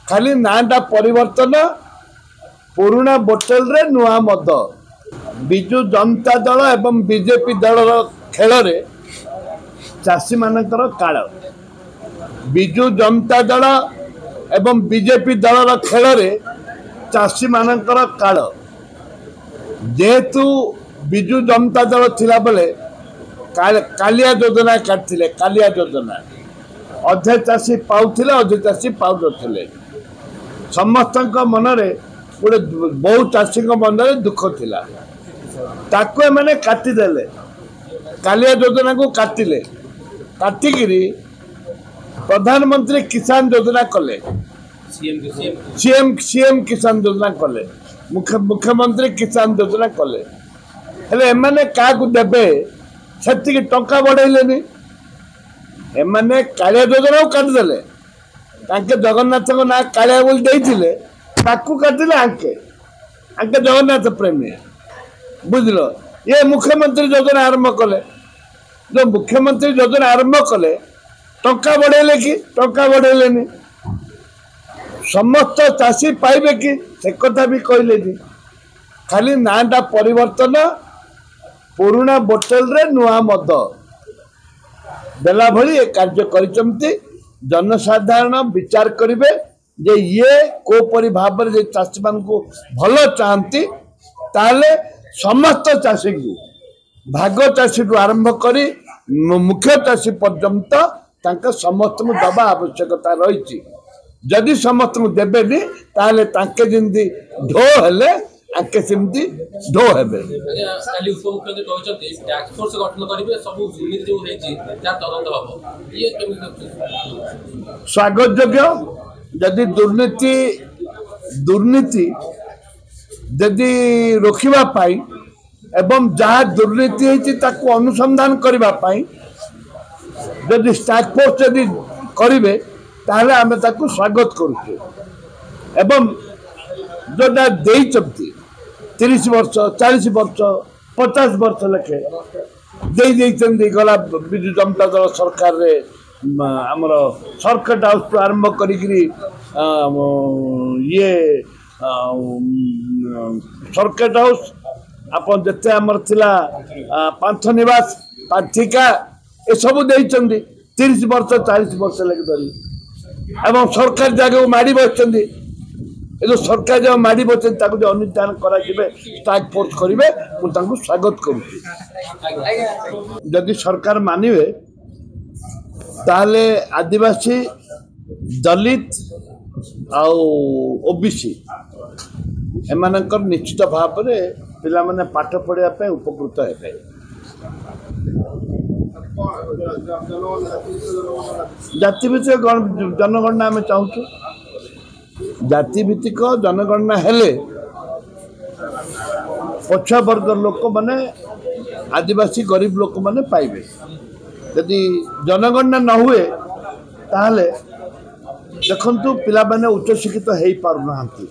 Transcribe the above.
खाली नाटा परिवर्तन पुराना बोतल रे नुआ मद बिजु जनता दल एवं बीजेपी दल खेल रे चाषी मानकर काल बिजु जनता दल एवं बीजेपी दल खेल रे चाषी मानकर काल जेहेतु बिजु जनता दल थिला बेले कालिया योजना काटथिले कालिया योजना अधे चाषी पाउथिले अधे चाषी पाउनथिले समस्त मनरे गोटे बहु चाषी मनरे दुख थिला ताको माने काटी देले कालिया योजना को काटिले काटिकिरी प्रधानमंत्री किसान योजना कले सीएम किसान योजना कले मुख्यमंत्री किसान योजना कले हेले एमाने काकु देबे सेतिकी टंका बढ़ेलेनी एमाने कालिया योजना को काट देले ताके जगन्नाथ को ना कालिया बोल देइथिले ताकू काटिले आंके आंके जगन्नाथ प्रेमी बुझलो ये मुख्यमंत्री योजना आरंभ कले जो मुख्यमंत्री योजना आरंभ कले टंका बढ़ेले कि टंका बढ़ेलेनी समस्त चाषी पाइबे कि से कथा भी कहले जी खाली नाटा परिवर्तन पुराना बोतल रे नुआ मद देला भली ए कार्य करिसंती जनसाधारण विचार करिवे जे ये कोपरि भाव रे चाषी मान को भलो चाहंती ताले समस्त चाषी को भाग चाषी को आरंभ करी मुख्य चाषी पर्यंत तांका समस्त को दबा आवश्यकता रही जदि समस्त को देबेनी ताले तांके जिंदी ढो हेले आके सिमती ढो हेबे काली उपमुख्यमंत्री कहउछथि टैक्स फोर्स गठन करिवे सब दुर्नीति जो हेछि तार तदंत हबो ये केमि स्वागत योग्य जदि दुर्नीति जदि रोकिबा पाई एवं जहाँ दुर्नीति हेछि ताको अनुसंधान करिबा पाई जदि टैक्स फोर्स जदि करिवे ताहले आमे ताको स्वागत करूछु एवं जोटा देइचंती 30 वर्ष 40 वर्ष 50 वर्ष लखे देइचंती गला बिजु जनता दल सरकार रे हमर सर्किट हाउस आरंभ करिकरी ये सर्किट हाउस अपन जते हमर थिला पांच निवास पाठिका ए सब देइचंती 30 वर्ष 40 वर्ष लगे धरी एवं सरकार जगह माड़ी बसचंदी ए जो सरकार जगह माड़ी बसचंदी ताको जो अनुदान करा जिवे टास्क फोर्स करिवे मु तांको स्वागत करू जदि सरकार मानिवे ताले आदिवासी दलित आउ ओबीसी एमानकर निश्चित भाव रे पिला माने पाठ पढ़िया पे उपकृत हेबे जातिभित्तिक जनगणना आम चाहूँ जातिभित्तिक जनगणना हेले पछुआ वर्ग लोक माने आदिवासी गरीब लोक माने पाइबे यदि जनगणना न हुए ताहले देखंतु पिला माने उच्च शिक्षित हेई पारु नाहंती।